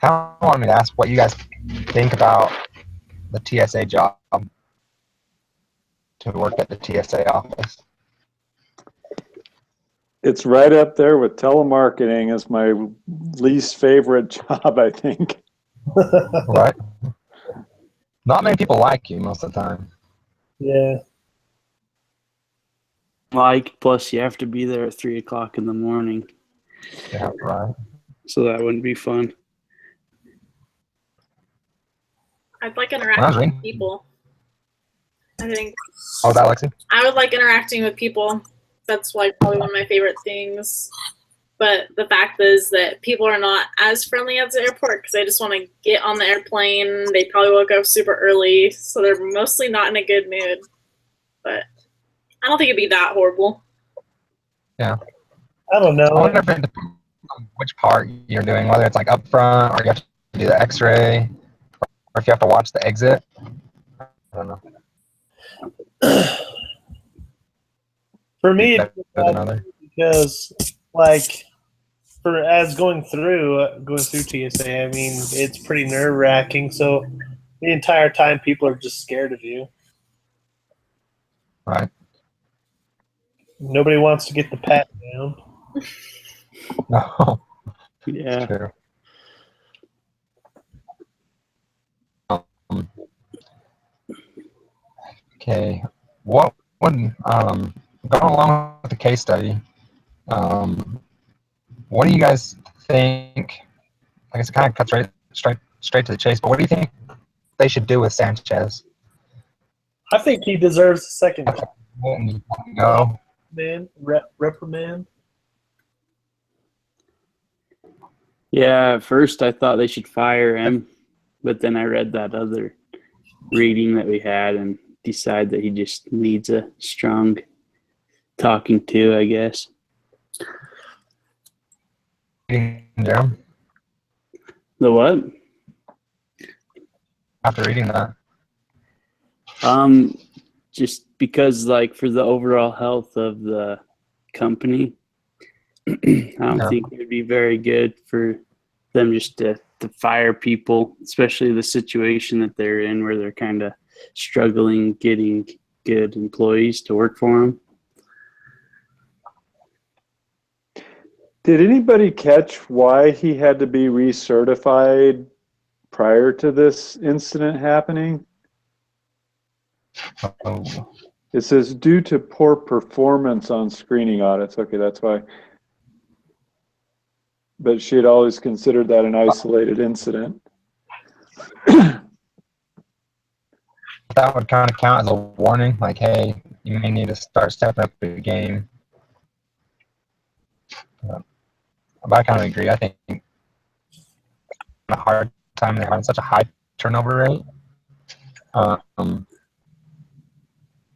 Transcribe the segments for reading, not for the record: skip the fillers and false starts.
kind of wanted me to ask what you guys think about the TSA job, to work at the TSA office. It's right up there with telemarketing as my least favorite job, I think. Right? Not many people like you most of the time. Yeah. Plus you have to be there at 3 o'clock in the morning. Yeah, right. So that wouldn't be fun. I'd like interacting with people. I think. Oh, is that Lexi? I would like interacting with people. That's like probably one of my favorite things. But the fact is that people are not as friendly at the airport because they just want to get on the airplane. They probably woke up super early, so they're mostly not in a good mood. But I don't think it'd be that horrible. Yeah. I don't know. I wonder if it depends on which part you're doing, whether it's like up front or you have to do the x-ray or if you have to watch the exit. I don't know. For me, Another. because like going through TSA, I mean, it's pretty nerve-wracking. So the entire time, people are just scared of you. Right. Nobody wants to get the pat down. No. Yeah. True. Okay. What would going along with the case study? What do you guys think? I guess it kind of cuts straight to the chase. But what do you think they should do with Sanchez? I think he deserves a second Go. reprimand. Yeah, at first I thought they should fire him, but then I read that other reading that we had and decided that he just needs a strong talking to, I guess. Yeah. The what? After reading that. Just because, like, for the overall health of the company, I don't think it would be very good for them just to fire people, especially the situation that they're in where they're kind of struggling getting good employees to work for them. Did anybody catch why he had to be recertified prior to this incident happening? Oh. It says due to poor performance on screening audits. Okay, that's why. But she had always considered that an isolated incident. That would kind of count as a warning, like, hey, you may need to start stepping up the game. But I kind of agree. I think a hard time they're having such a high turnover rate.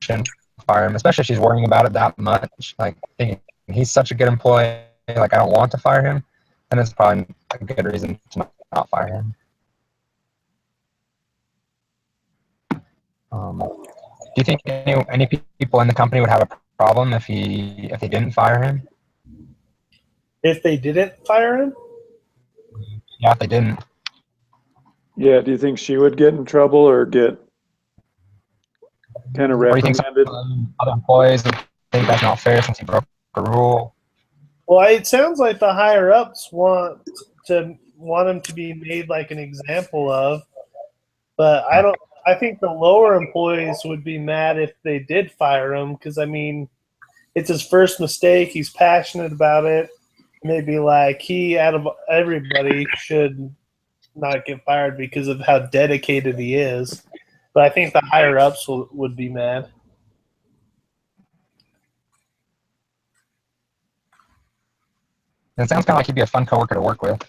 Shouldn't fire him, especially if she's worrying about it that much. Like, thinking he's such a good employee, like, I don't want to fire him. And it's probably a good reason to not fire him. Do you think any people in the company would have a problem if they didn't fire him? If they didn't fire him? Yeah, if they didn't. Yeah, do you think she would get in trouble or get kind of Or do you think reprimanded? some other employees would think that's not fair since he broke a rule? Well, it sounds like the higher ups want him to be made like an example of, but I think the lower employees would be mad if they did fire him because, I mean, it's his first mistake. He's passionate about it. And they'd be like, he, out of everybody, should not get fired because of how dedicated he is. But I think the higher ups would be mad. It sounds kind of like he'd be a fun coworker to work with.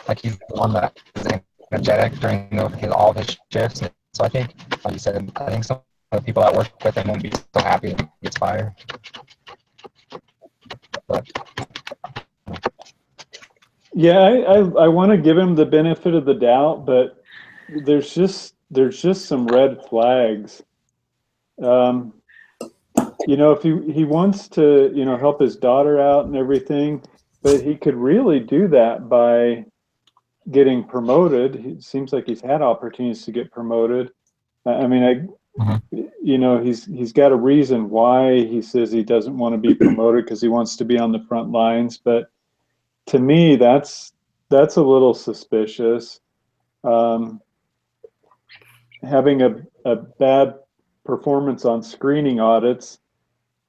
Like, he's the one that is energetic during all of his shifts. So I think, like you said, I think some of the people that work with him won't be so happy that he gets fired. But, Yeah, I want to give him the benefit of the doubt, but there's just some red flags. If he wants to, help his daughter out and everything, but he could really do that by getting promoted. It seems like he's had opportunities to get promoted. I mean, you know, he's got a reason why he says he doesn't want to be promoted, because he wants to be on the front lines. But to me, that's a little suspicious. Having a bad performance on screening audits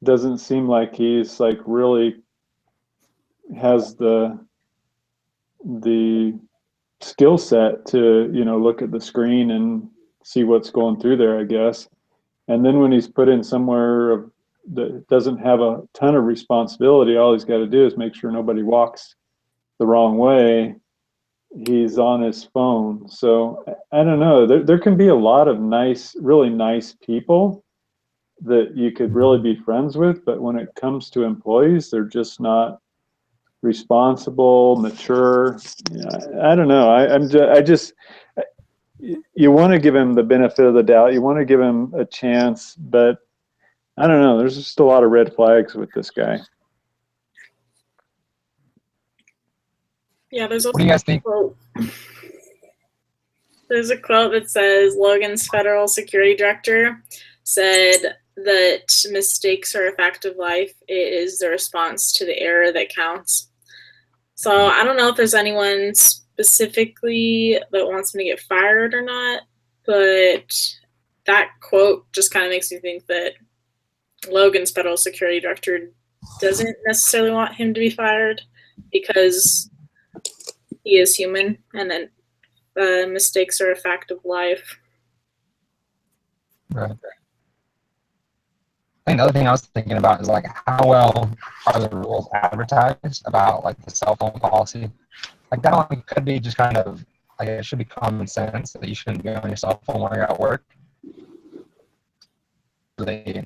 doesn't seem like he's like really has the skill set to, you know, look at the screen and see what's going through there, I guess. And then when he's put in somewhere that doesn't have a ton of responsibility, all he's got to do is make sure nobody walks the wrong way. He's on his phone. So I don't know. There can be a lot of nice, really nice people that you could really be friends with, but when it comes to employees, they're just not responsible, mature. I don't know. I just you want to give him the benefit of the doubt. You want to give him a chance, but I don't know. There's just a lot of red flags with this guy. Yeah, there's What do you guys think? There's a quote that says Logan's federal security director said that mistakes are a fact of life. It is the response to the error that counts. So I don't know if there's anyone specifically that wants me to get fired or not, but that quote just kind of makes me think that Logan's federal security director doesn't necessarily want him to be fired, because he is human, and then mistakes are a fact of life. Right. I think the other thing I was thinking about is like, how well are the rules advertised about like the cell phone policy? Like that one could be just kind of like, it should be common sense that you shouldn't be on your cell phone while you're at work. Do they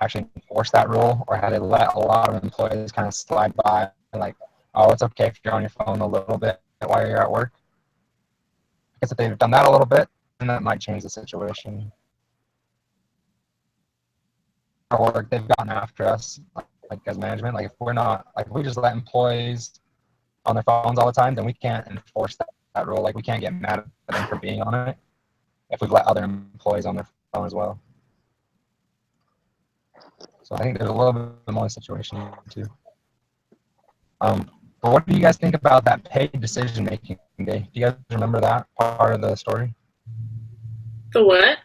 actually enforce that rule, or have they let a lot of employees kind of slide by and like, oh, it's okay if you're on your phone a little bit while you're at work? I guess if they've done that a little bit, then that might change the situation. At work, they've gotten after us, like as management. Like if we're not, like if we just let employees on their phones all the time, then we can't enforce that rule. Like we can't get mad at them for being on it if we let other employees on their phone as well. So I think there's a little bit more situation too. But what do you guys think about that paid decision-making day? Do you guys remember that part of the story? The what?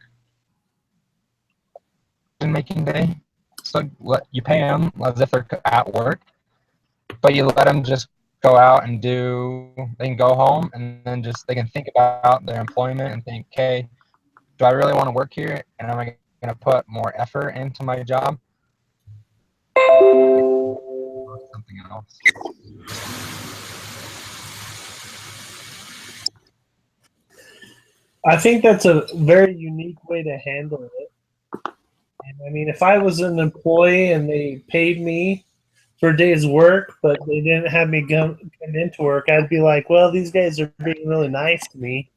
Decision-making day. So you pay them as if they're at work, but you let them just go out and they can go home and then just they can think about their employment and think, okay, do I really want to work here? And am I going to put more effort into my job? Or something else. I think that's a very unique way to handle it. And I mean, if I was an employee and they paid me for a day's work, but they didn't have me come into work, I'd be like, well, these guys are being really nice to me.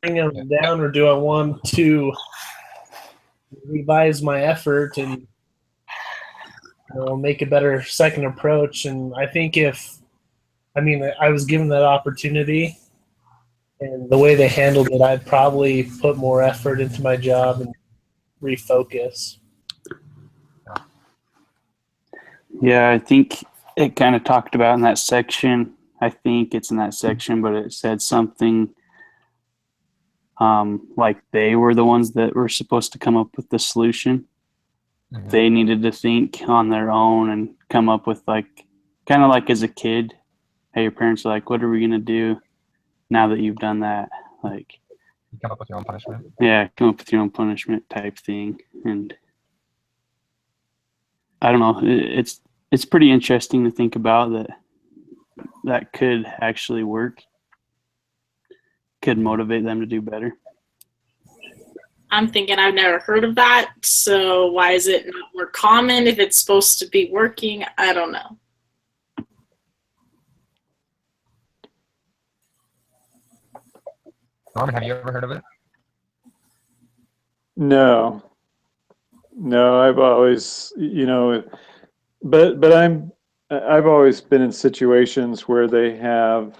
Bring them down, or do I want to revise my effort and make a better second approach? And I think I was given that opportunity, and the way they handled it, I'd probably put more effort into my job and refocus. Yeah, I think it kind of talked about in that section. I think it's in that section, but it said something like they were the ones that were supposed to come up with the solution. Mm-hmm. They needed to think on their own and come up with kind of like as a kid, hey, your parents are like, what are we going to do now that you've done that? Like, you come up with your own punishment. Yeah, come up with your own punishment type thing. And I don't know, it's pretty interesting to think about that could actually work, could motivate them to do better. I'm thinking I've never heard of that, so why is it not more common if it's supposed to be working? I don't know. Norman, have you ever heard of it? No, I've always, but I've always been in situations where they have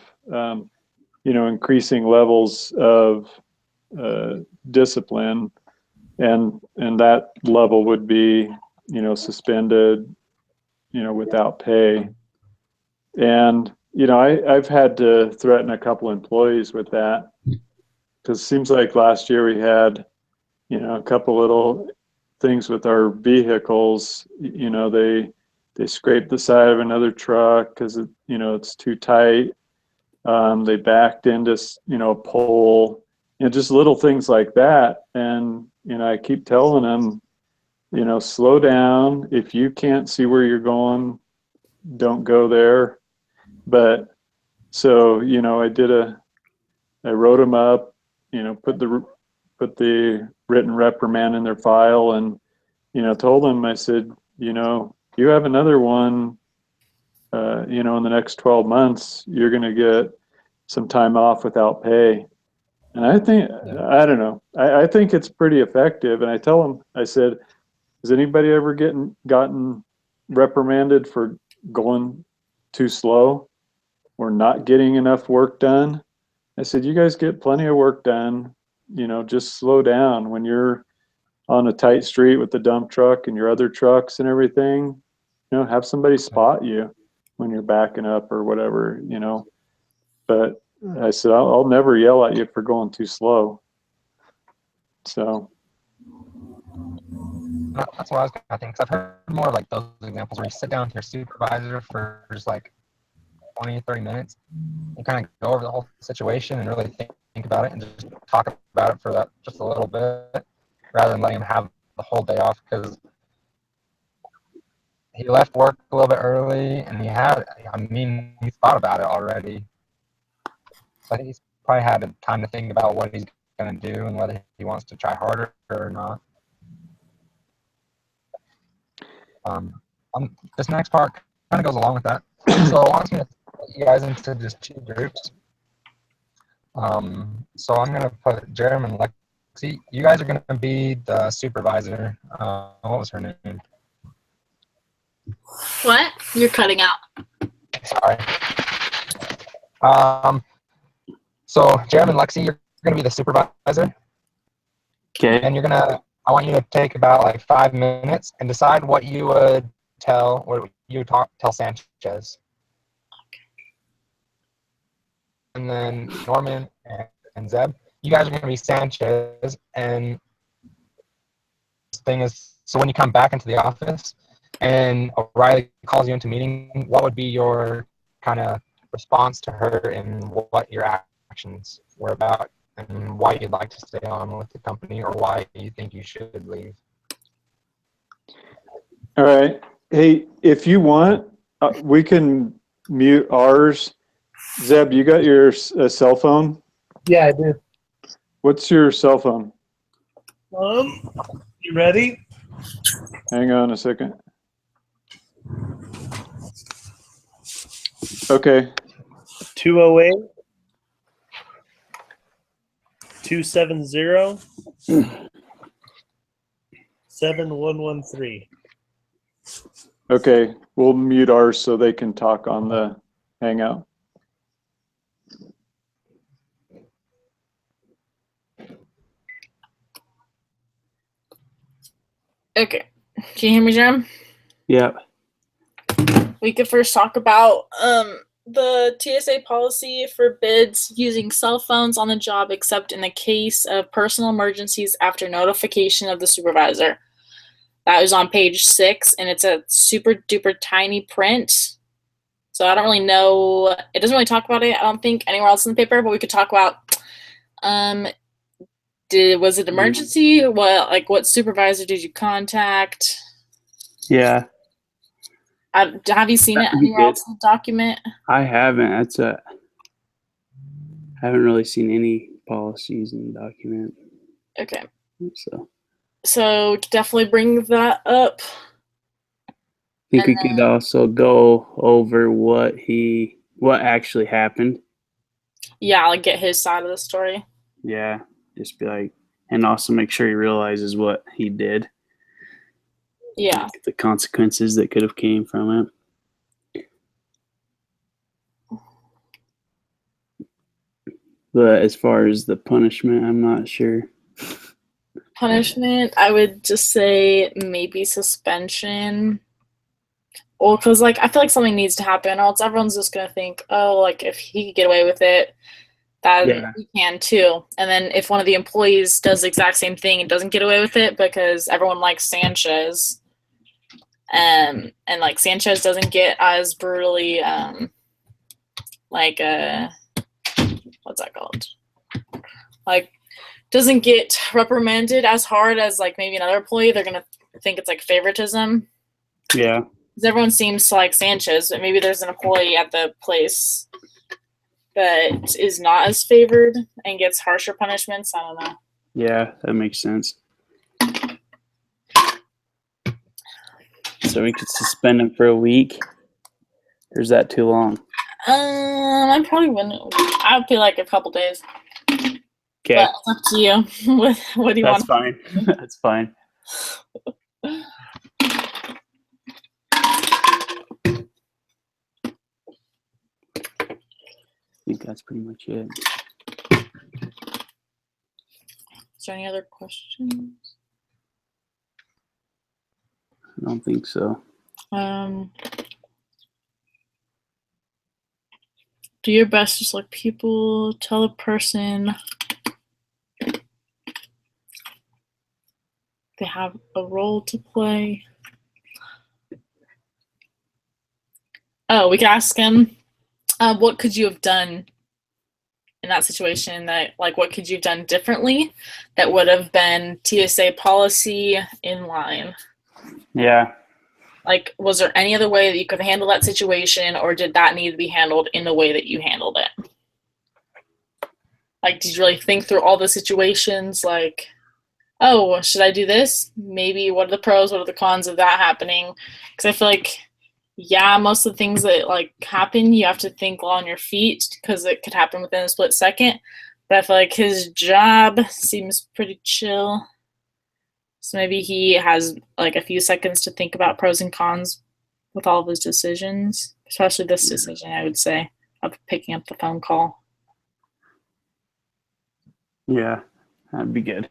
increasing levels of discipline, and that level would be, suspended, without pay. And, I've had to threaten a couple employees with that, because it seems like last year we had, a couple little things with our vehicles. They scraped the side of another truck because it's too tight. They backed into a pole, just little things like that. And I keep telling them, slow down. If you can't see where you're going, don't go there. But so I wrote them up, put the written reprimand in their file, and told them, I said, you have another one, in the next 12 months, you're going to get some time off without pay. And I don't know, I think it's pretty effective. And I tell them, I said, has anybody ever gotten reprimanded for going too slow or not getting enough work done? I said, you guys get plenty of work done, just slow down. When you're on a tight street with the dump truck and your other trucks and everything, have somebody spot you when you're backing up or whatever, But I said, I'll never yell at you for going too slow. So. That's what I was kind of thinking, because I've heard more like those examples where you sit down with your supervisor for just like 20, 30 minutes and kind of go over the whole situation and really think about it and just talk about it for that just a little bit, rather than letting him have the whole day off, because he left work a little bit early and he thought about it already. So I think he's probably had time to think about what he's going to do and whether he wants to try harder or not. This next part kind of goes along with that. So I want to put you guys into just two groups. So I'm going to put Jeremy and Lexi. You guys are going to be the supervisor. What was her name? What? You're cutting out. Sorry. So Jeremy and Lexi, you're going to be the supervisor. Okay. And I want you to take about like 5 minutes and decide what you would tell Sanchez. And then Norman and Zeb, you guys are going to be Sanchez. And the thing is, so when you come back into the office and O'Reilly calls you into meeting, what would be your kind of response to her and what your actions were about and why you'd like to stay on with the company or why you think you should leave? All right. Hey, if you want, we can mute ours. Zeb, you got your cell phone? Yeah, I do. What's your cell phone? You ready? Hang on a second. Okay. 208 270 7113. Okay. We'll mute ours so they can talk on the Hangout. Okay. Can you hear me, Jerem? Yeah. We could first talk about the TSA policy forbids using cell phones on the job except in the case of personal emergencies after notification of the supervisor. That was on page 6, and it's a super duper tiny print. So I don't really know. It doesn't really talk about it, I don't think, anywhere else in the paper, but we could talk about was it emergency? What supervisor did you contact? Yeah. Have you seen it anywhere else in the document? I haven't. Haven't really seen any policies in the document. Okay. So definitely bring that up. I think we could also go over what actually happened. Yeah, like get his side of the story. Yeah, just be like, and also make sure he realizes what he did. Yeah. Like the consequences that could have came from it. But as far as the punishment, I'm not sure. Punishment, I would just say maybe suspension. Well, because like I feel like something needs to happen, or else everyone's just gonna think, oh, like if he could get away with it, then he can too. And then if one of the employees does the exact same thing and doesn't get away with it because everyone likes Sanchez, and like Sanchez doesn't get as brutally like what's that called? Like doesn't get reprimanded as hard as like maybe another employee, they're gonna think it's like favoritism. Yeah. Because everyone seems to like Sanchez, but maybe there's an employee at the place that is not as favored and gets harsher punishments. I don't know. Yeah, that makes sense. So we could suspend him for a week? Or is that too long? I probably wouldn't. I would feel like a couple days. Okay. But it's up to you. What do you That's want? fine. That's fine. I think that's pretty much it. Is there any other questions? I don't think so. Do your best to select people. Tell the person they have a role to play. Oh, we could ask him, what could you have done in that situation? That like, what could you have done differently that would have been TSA policy in line? Yeah. Like, was there any other way that you could handle that situation, or did that need to be handled in the way that you handled it? Like, did you really think through all the situations? Like, oh, should I do this? Maybe what are the pros, what are the cons of that happening? Because I feel like, yeah, most of the things that like happen, you have to think on your feet because it could happen within a split second. But I feel like his job seems pretty chill. So maybe he has like a few seconds to think about pros and cons with all of his decisions, especially this decision, I would say, of picking up the phone call. Yeah, that'd be good.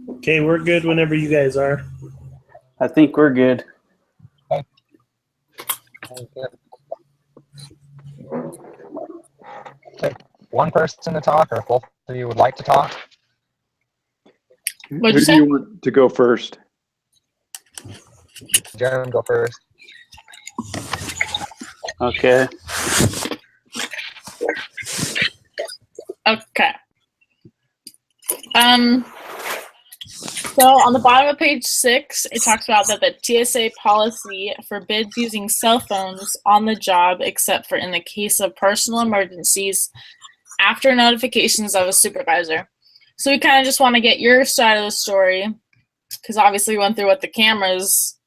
Okay, we're good whenever you guys are. I think we're good. Take one person to talk, or if both of you would like to talk. What'd Who you do say? you want to go first? Jeremy, go first. Okay. Okay. So on the bottom of page 6, it talks about that the TSA policy forbids using cell phones on the job except for in the case of personal emergencies after notifications of a supervisor. So we kind of just want to get your side of the story because obviously we went through what the cameras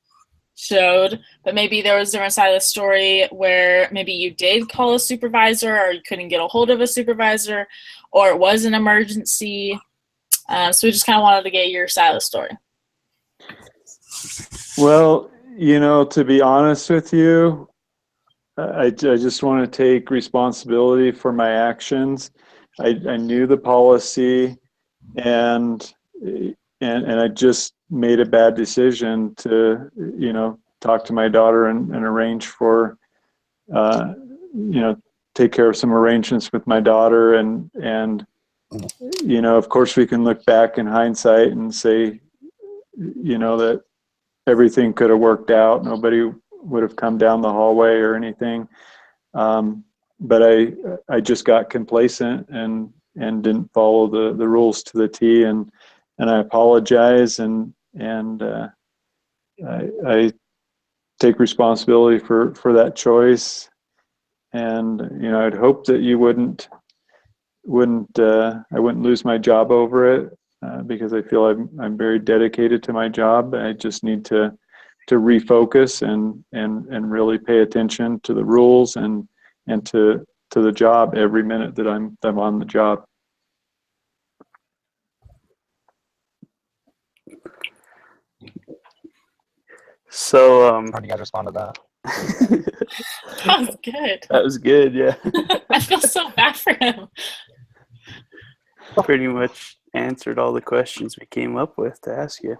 showed, but maybe there was a different side of the story where maybe you did call a supervisor or you couldn't get a hold of a supervisor or it was an emergency. So we just kind of wanted to get your side of the story. Well, to be honest with you, I just want to take responsibility for my actions. I knew the policy, and I just made a bad decision to, talk to my daughter and arrange for, take care of some arrangements with my daughter. And of course we can look back in hindsight and say, that everything could have worked out. Nobody would have come down the hallway or anything. But I just got complacent and didn't follow the rules to the T, and I apologize, and I take responsibility for that choice, and I'd hope that you wouldn't I wouldn't lose my job over it, because I feel I'm very dedicated to my job. I just need to refocus and really pay attention to the rules and to the job every minute that I'm on the job. So How do you guys respond to that? That was good. that was good, yeah. I feel so bad for him. Pretty much answered all the questions we came up with to ask you.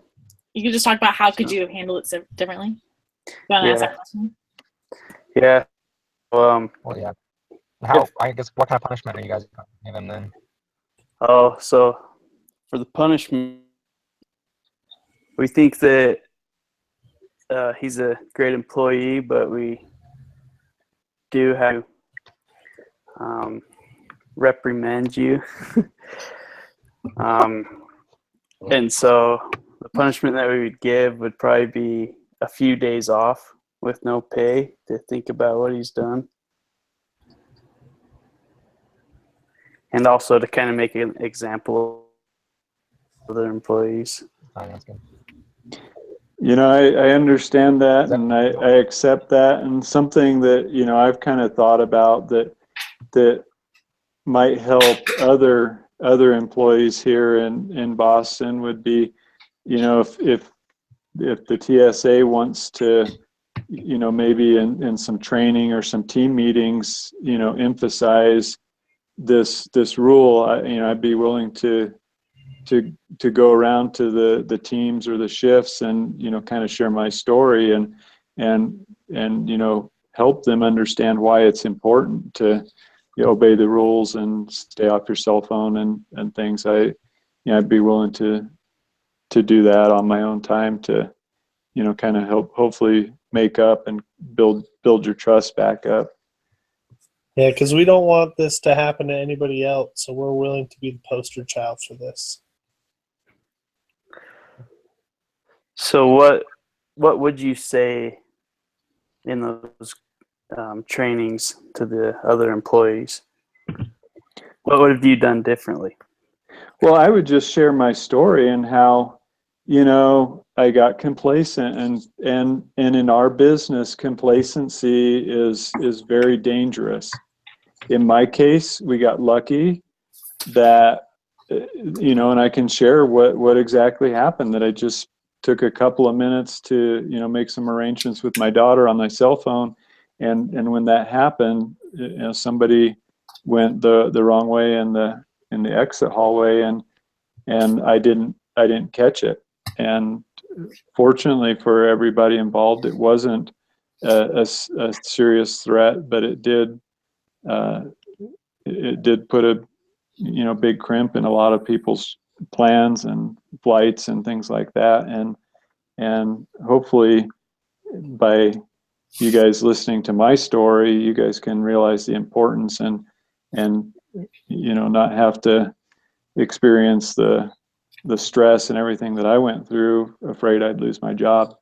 You could just talk about how could you have handled it differently. You want to ask that question? Yeah. Well, yeah. I guess what kind of punishment are you guys giving then? Oh, so for the punishment, we think that he's a great employee, but we do have to reprimand you. And so the punishment that we would give would probably be a few days off with no pay to think about what he's done. And also to kind of make an example of other employees. Oh, that's good. I understand that, and I accept that, and something that I've kind of thought about that might help other employees here in Boston would be, if the TSA wants to, maybe in some training or some team meetings, emphasize this rule. I'd be willing to go around to the teams or the shifts and kind of share my story and help them understand why it's important to obey the rules and stay off your cell phone and things. I'd be willing to do that on my own time to kind of hopefully make up and build your trust back up. Yeah, because we don't want this to happen to anybody else, so we're willing to be the poster child for this. So what would you say in those trainings to the other employees? What would have you done differently? Well, I would just share my story and how, I got complacent, and in our business, complacency is very dangerous. In my case, we got lucky that, and I can share what exactly happened, that I just took a couple of minutes to, make some arrangements with my daughter on my cell phone. And when that happened, somebody went the wrong way in the exit hallway, and I didn't catch it. And fortunately for everybody involved, it wasn't a serious threat, but it did put a big crimp in a lot of people's plans and flights and things like that. And hopefully by you guys listening to my story, you guys can realize the importance and not have to experience the stress and everything that I went through, afraid I'd lose my job.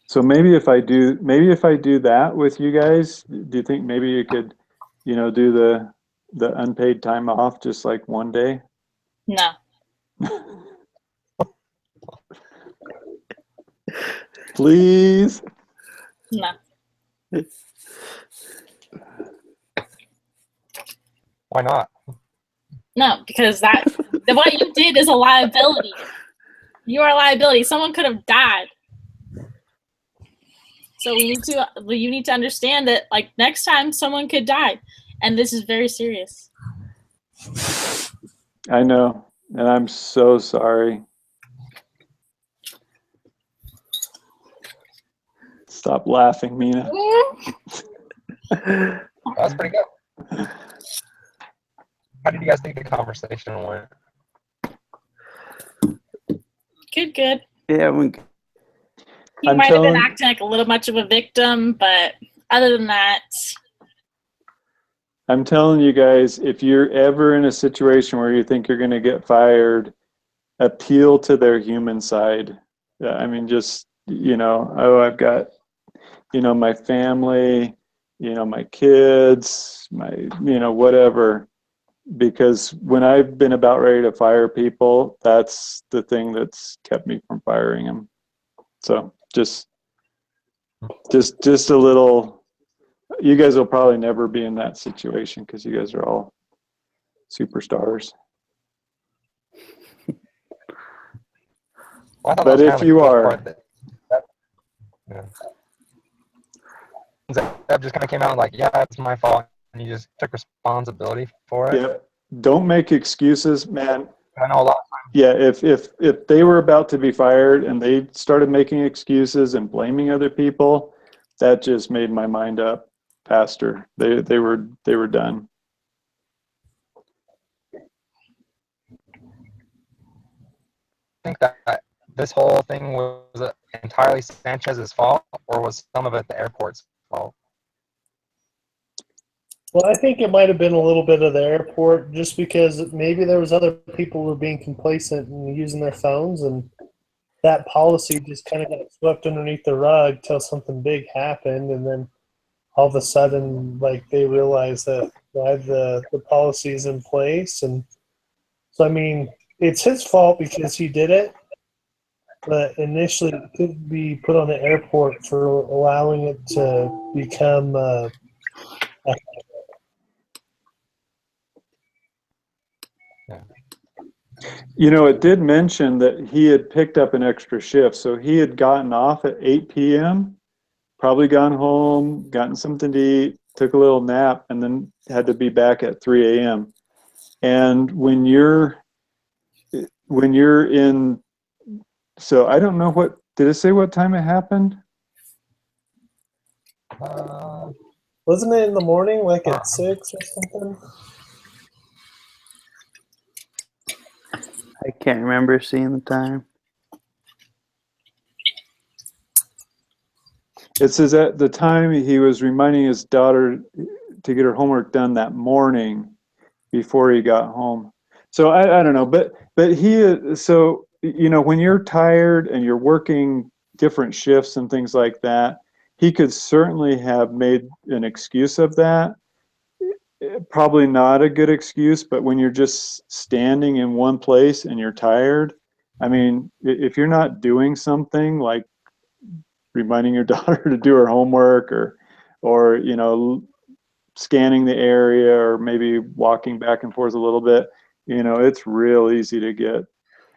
So maybe if I do that with you guys, do you think maybe you could, do the unpaid time off just like one day? No. Please? No. Why not? No, because what you did is a liability. You are a liability. Someone could have died. So you need to understand that, like, next time someone could die, and this is very serious. I know, and I'm so sorry. Stop laughing, Mina. That's pretty good. How did you guys think the conversation went? Good. Yeah, He might have been acting like a little much of a victim, but other than that, I'm telling you guys, if you're ever in a situation where you think you're going to get fired, appeal to their human side. I mean, just, oh, I've got, my family, my kids, my, whatever. Because when I've been about ready to fire people, that's the thing that's kept me from firing them. So just a little, you guys will probably never be in that situation because you guys are all superstars. Well, But if you are, Zeb just kind of came out like, yeah, it's my fault, and you just took responsibility for it. yep, don't make excuses, man. I know a lot of times. Yeah, if they were about to be fired and they started making excuses and blaming other people, that just made my mind up faster. They were done. I think that this whole thing was entirely Sanchez's fault, or was some of it the airport's fault? Well, I think it might have been a little bit of the airport, just because maybe there was other people who were being complacent and using their phones, and that policy just kind of got swept underneath the rug till something big happened, and then all of a sudden, like, they realized that why the policy is in place. And so, I mean, it's his fault because he did it, but initially it could be put on the airport for allowing it to become It did mention that he had picked up an extra shift, so he had gotten off at 8 p.m., probably gone home, gotten something to eat, took a little nap, and then had to be back at 3 a.m. And when you're in, so I don't know what, did it say what time it happened? wasn't it in the morning, like at 6 or something? I can't remember seeing the time. It says at the time he was reminding his daughter to get her homework done that morning before he got home. So I don't know, but he, so, when you're tired and you're working different shifts and things like that, he could certainly have made an excuse of that. Probably not a good excuse, but when you're just standing in one place and you're tired, I mean, if you're not doing something like reminding your daughter to do her homework or scanning the area or maybe walking back and forth a little bit, it's real easy to get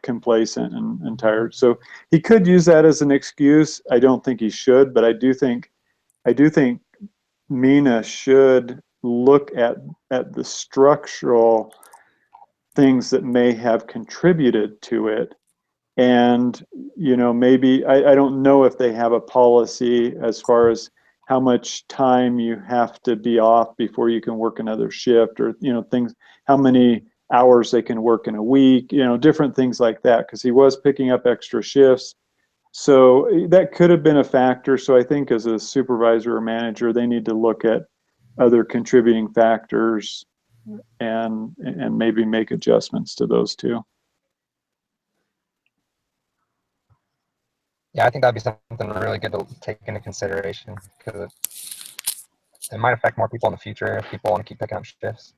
complacent and tired. So he could use that as an excuse. I don't think he should, but I do think Mina should look at the structural things that may have contributed to it. And, maybe, I don't know if they have a policy as far as how much time you have to be off before you can work another shift, or, things, how many hours they can work in a week, different things like that, because he was picking up extra shifts. So that could have been a factor. So I think as a supervisor or manager, they need to look at other contributing factors and maybe make adjustments to those too. Yeah, I think that'd be something really good to take into consideration, because it might affect more people in the future if people want to keep picking up shifts.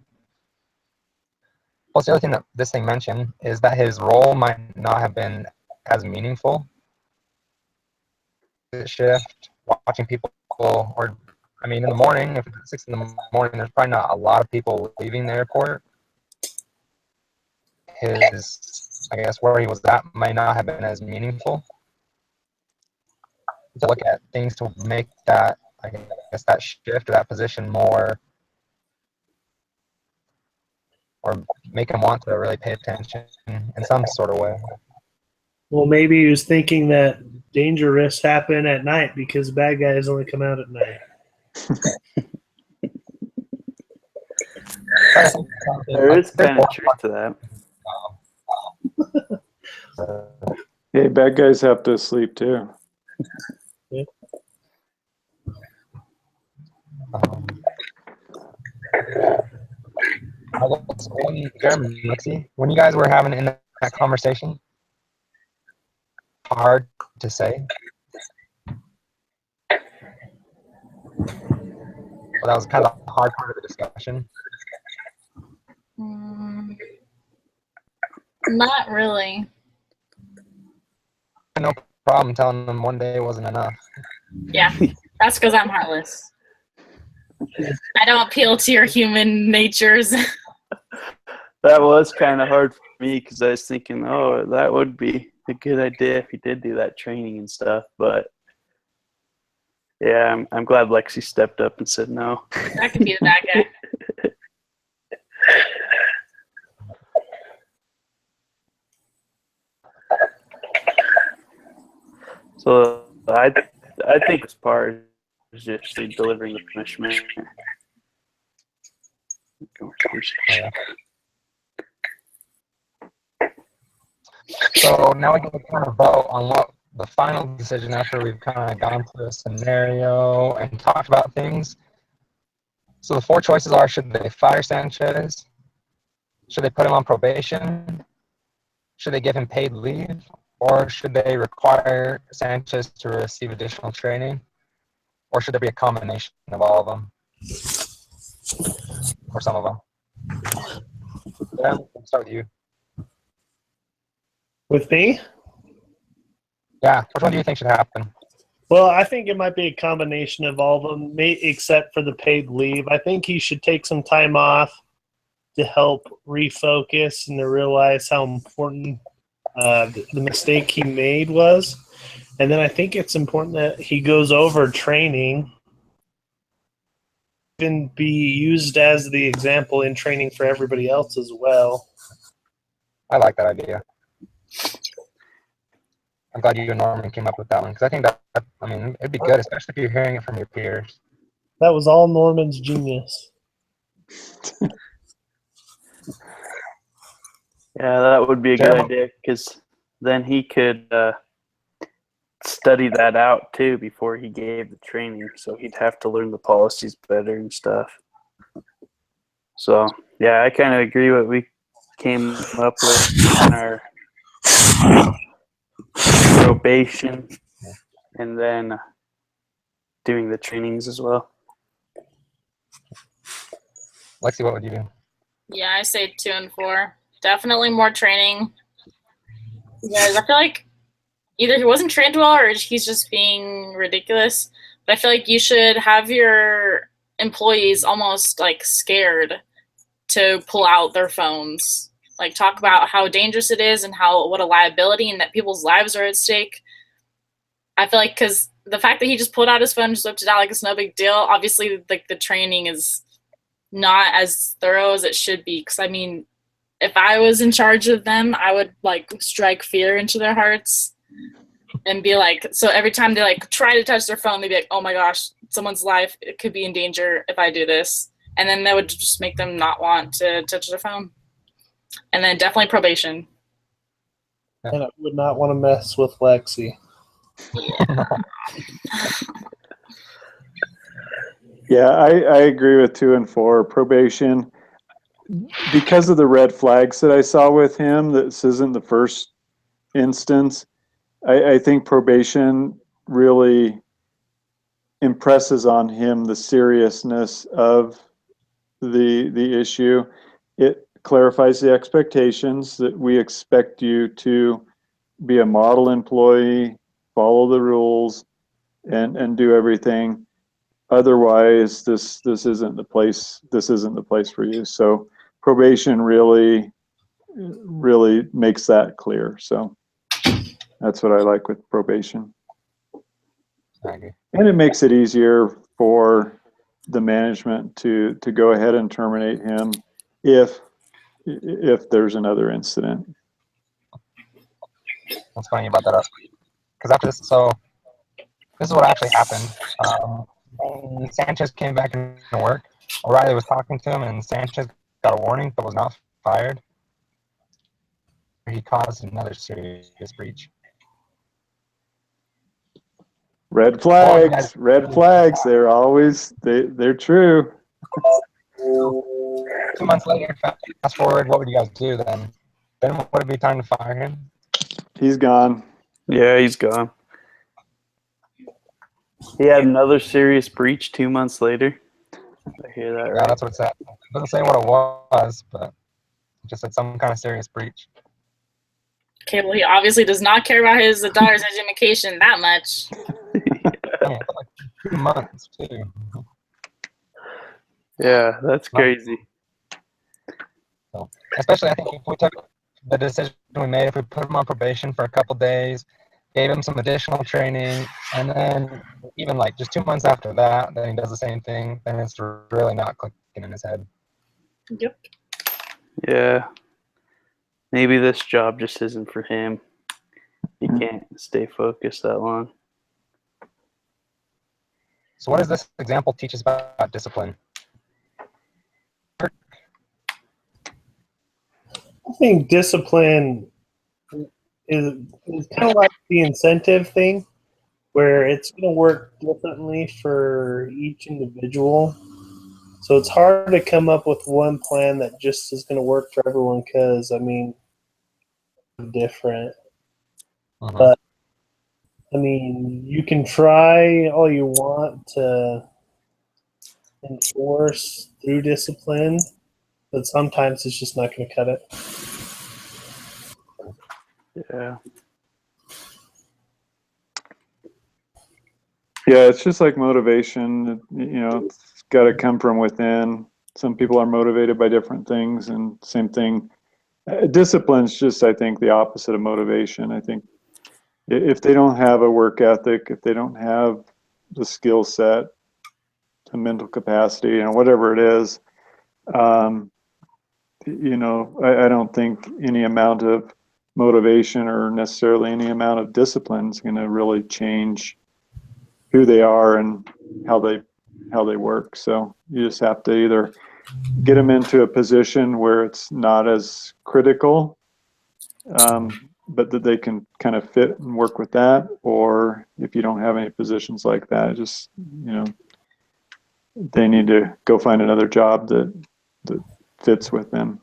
Plus, the other thing that this thing mentioned is that his role might not have been as meaningful. The shift, watching people, or I mean, in the morning, if it's 6 in the morning, there's probably not a lot of people leaving the airport. I guess, where he was at might not have been as meaningful. To look at things to make that, I guess, that shift or that position more, or make him want to really pay attention in some sort of way. Well, maybe he was thinking that danger risks happen at night because bad guys only come out at night. There is kind of truth to that. Hey, bad guys have to sleep too. Yeah. Jeremy, Lexi, when you guys were having in that conversation, hard to say. Well, that was kind of the hard part of the discussion. Not really. No problem telling them one day wasn't enough. Yeah, that's because I'm heartless. I don't appeal to your human natures. That was kind of hard for me because I was thinking, oh, that would be a good idea if you did do that training and stuff. But yeah, I'm glad Lexi stepped up and said no. I could be the bad guy. So I think this part is just delivering the punishment. Yeah. So now we can kind of vote on what the final decision after we've kind of gone through a scenario and talked about things. So the 4 choices are: should they fire Sanchez? Should they put him on probation? Should they give him paid leave? Or should they require Sanchez to receive additional training? Or should there be a combination of all of them? Or some of them? Yeah, we'll start with you. With me? Yeah, which one do you think should happen? Well, I think it might be a combination of all of them, except for the paid leave. I think he should take some time off to help refocus and to realize how important the mistake he made was. And then I think it's important that he goes over training and be used as the example in training for everybody else as well. I like that idea. I'm glad you and Norman came up with that one, because I think that, I mean, it'd be good, especially if you're hearing it from your peers. That was all Norman's genius. Yeah, that would be a good idea because then he could study that out too before he gave the training. So he'd have to learn the policies better and stuff. So yeah, I kind of agree what we came up with in our probation and then doing the trainings as well. Lexi, what would you do? Yeah, I say 2 and 4. Definitely more training. Because I feel like either he wasn't trained well or he's just being ridiculous. But I feel like you should have your employees almost like scared to pull out their phones. Like talk about how dangerous it is and what a liability and that people's lives are at stake. I feel like because the fact that he just pulled out his phone and just whipped it out like it's no big deal. Obviously, like the training is not as thorough as it should be. Because I mean, if I was in charge of them, I would like strike fear into their hearts and be like, so every time they like try to touch their phone, they'd be like, oh my gosh, someone's life it could be in danger if I do this. And then that would just make them not want to touch their phone. And then definitely probation. And I would not want to mess with Lexi. Yeah, I agree with 2 and 4. Probation, because of the red flags that I saw with him, this isn't the first instance. I think probation really impresses on him the seriousness of the issue. It clarifies the expectations that we expect you to be a model employee, follow the rules, and do everything. Otherwise, this isn't the place. This isn't the place for you. So probation really makes that clear. So that's what I like with probation. And it makes it easier for the management to go ahead and terminate him if there's another incident. That's funny you brought that up. Because after this, so this is what actually happened. When Sanchez came back into work, O'Reilly was talking to him, and Sanchez got a warning but was not fired. He caused another serious breach. Red flags, red flags. They're always they're true. 2 months later, fast forward, what would you guys do then? Then would it be time to fire him? He's gone. Yeah, he's gone. He had another serious breach 2 months later. I hear that, Yeah, right? that's what it said. It doesn't say what it was, but it just said some kind of serious breach. Okay, well, he obviously does not care about his daughter's education that much. Yeah, like 2 months too. Yeah, that's crazy. So, especially, I think if we took the decision we made, if we put him on probation for a couple days, gave him some additional training, and then even like just 2 months after that, then he does the same thing, then it's really not clicking in his head. Yep. Yeah. Maybe this job just isn't for him. He can't stay focused that long. So what does this example teach us about discipline? I think discipline is kind of like the incentive thing, where it's going to work differently for each individual. So it's hard to come up with one plan that just is going to work for everyone because, I mean, different. But, I mean, you can try all you want to enforce through discipline, but sometimes it's just not going to cut it. Yeah. Yeah, it's just like motivation. You know, it's got to come from within. Some people are motivated by different things, and same thing. Discipline's just, I think, the opposite of motivation. I think if they don't have a work ethic, if they don't have the skill set, the mental capacity, you know, whatever it is, you know, I don't think any amount of motivation or necessarily any amount of discipline is going to really change who they are and how they work. So you just have to either get them into a position where it's not as critical, but that they can kind of fit and work with that. Or if you don't have any positions like that, just, you know, they need to go find another job that fits with them.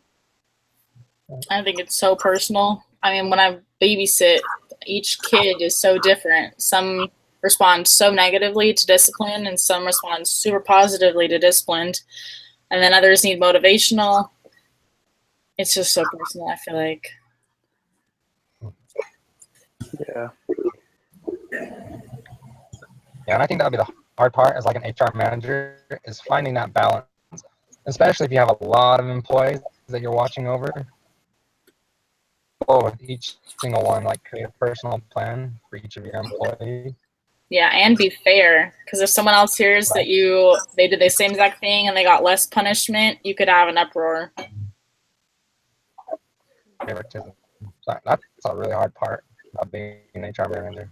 I think it's so personal. I mean, when I babysit, each kid is so different. Some respond so negatively to discipline, and some respond super positively to discipline. And then others need motivational. It's just so personal, I feel like. Yeah. Yeah, and I think that would be the hard part as like an HR manager is finding that balance, especially if you have a lot of employees that you're watching over. Or with each single one, like create a personal plan for each of your employees. Yeah, and be fair, because if someone else hears that they did the same exact thing and they got less punishment, you could have an uproar. Favoritism. So that's a really hard part of being an HR manager.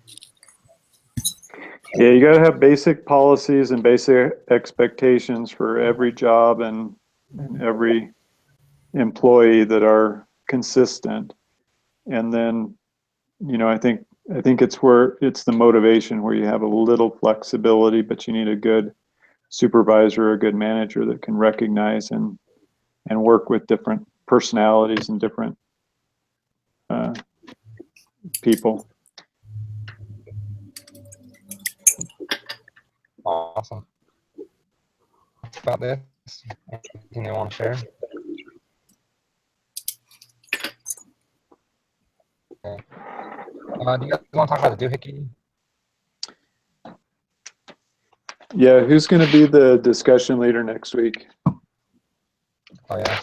Yeah, you got to have basic policies and basic expectations for every job and every employee that are consistent. And then, you know, I think it's where it's the motivation where you have a little flexibility, but you need a good supervisor or a good manager that can recognize and work with different personalities and different people. Awesome. About this, anything you want to share? Okay. Do you guys want to talk about the doohickey? Yeah, who's going to be the discussion leader next week? Oh yeah,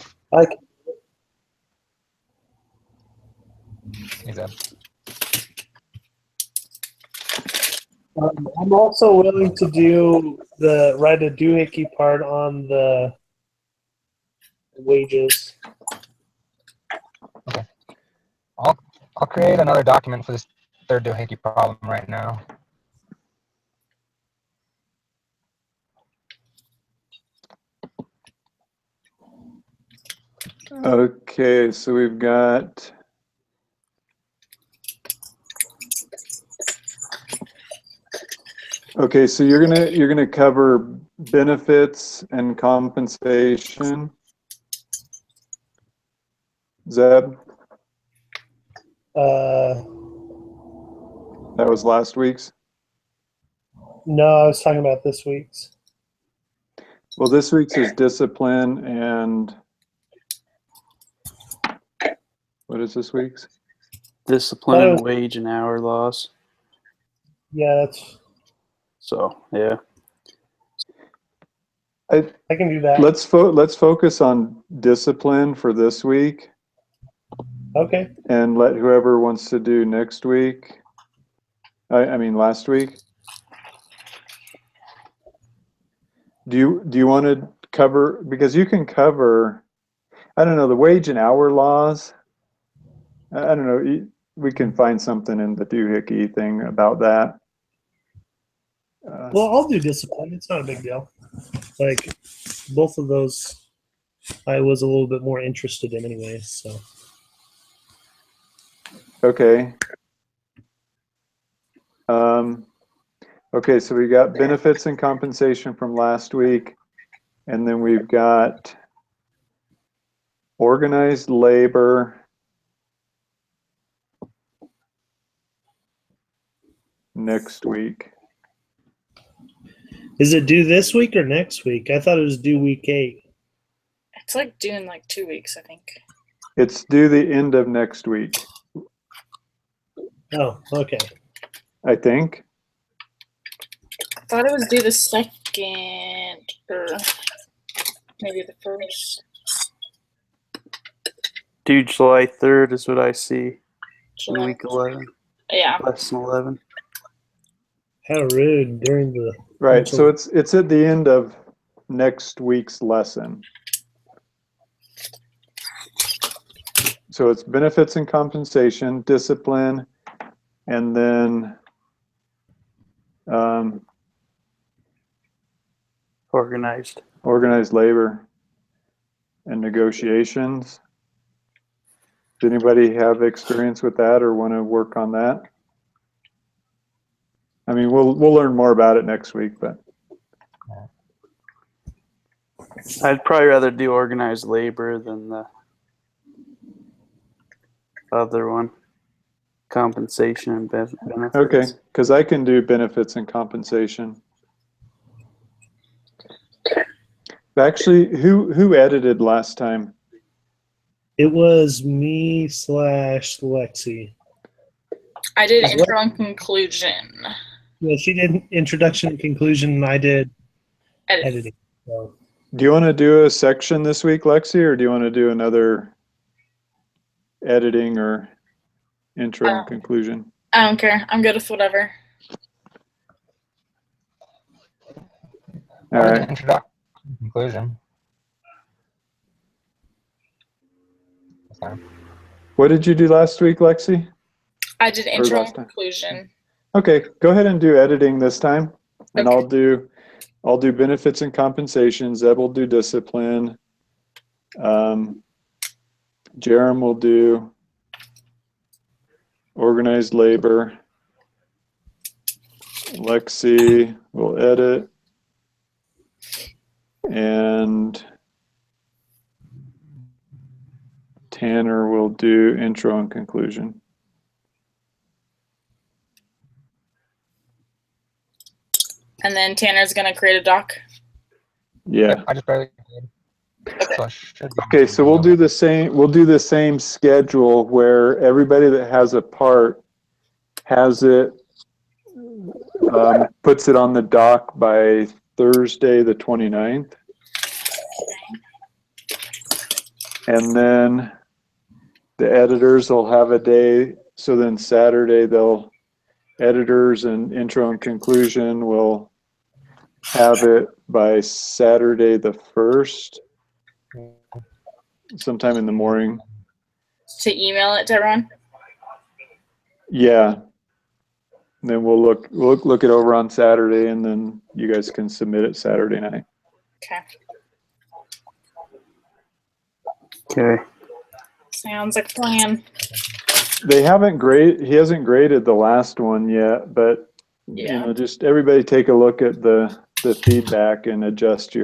he's a. I'm also willing to do write a doohickey part on the wages. Okay. I'll create another document for this third doohickey problem right now. Okay, so we've got okay, so you're gonna cover benefits and compensation. Zeb? Uh, That was last week's. no, I was talking about this week's. Well, this week's is discipline and what is this week's? Discipline and wage and hour laws. Yeah, that's. So yeah. I can do that. Let's focus on discipline for this week. Okay. And let whoever wants to do next week. I mean last week. Do you want to cover, because you can cover, I don't know, the wage and hour laws. I don't know. We can find something in the doohickey thing about that. Well, I'll do discipline. It's not a big deal. Like both of those, I was a little bit more interested in anyway. So. Okay. Okay, so we got benefits and compensation from last week, and then we've got organized labor next week. Is it due this week or next week? I thought it was due week 8. It's like due in like 2 weeks, I think. It's due the end of next week, Oh, okay. I think. I thought it was due the 2nd or maybe the 1st. Due July 3rd is what I see. July. Week 11. Yeah. Less than 11. How rude during the. Right, so it's at the end of next week's lesson. So it's benefits and compensation, discipline, and then organized labor and negotiations. Does anybody have experience with that or want to work on that? I mean, we'll learn more about it next week, but I'd probably rather do organized labor than the other one. Compensation and benefits. okay, because I can do benefits and compensation. Actually, who edited last time? It was me / Lexi. I did intro and conclusion. Yeah, she did introduction and conclusion, and I did Edit. editing. So. Do you want to do a section this week, Lexi, or do you want to do another editing or intro and conclusion? I don't care. I'm good with whatever. All right. Introduction, conclusion. What did you do last week, Lexi? I did intro and last time? conclusion. Okay, go ahead and do editing this time, and Okay. I'll do benefits and compensation. Zeb will do discipline. Jerem will do organized labor. Lexi will edit. And Tanner will do intro and conclusion. And then Tanner's gonna create a doc. Yeah. I just barely did. So I should be Okay, so we'll do the same. We'll do the same schedule where everybody that has a part has it, puts it on the doc by Thursday the 29th. And then the editors will have a day. So then Saturday editors and intro and conclusion will have it by Saturday the 1st, sometime in the morning. To email it to everyone. Yeah. And then we'll look it over on Saturday, and then you guys can submit it Saturday night. Okay. Okay. Sounds like a plan. He hasn't graded the last one yet, but Yeah. just everybody take a look at the feedback and adjust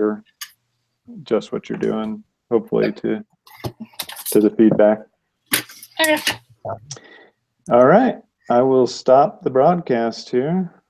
what you're doing, hopefully to to the feedback. Okay. All right. I will stop the broadcast here.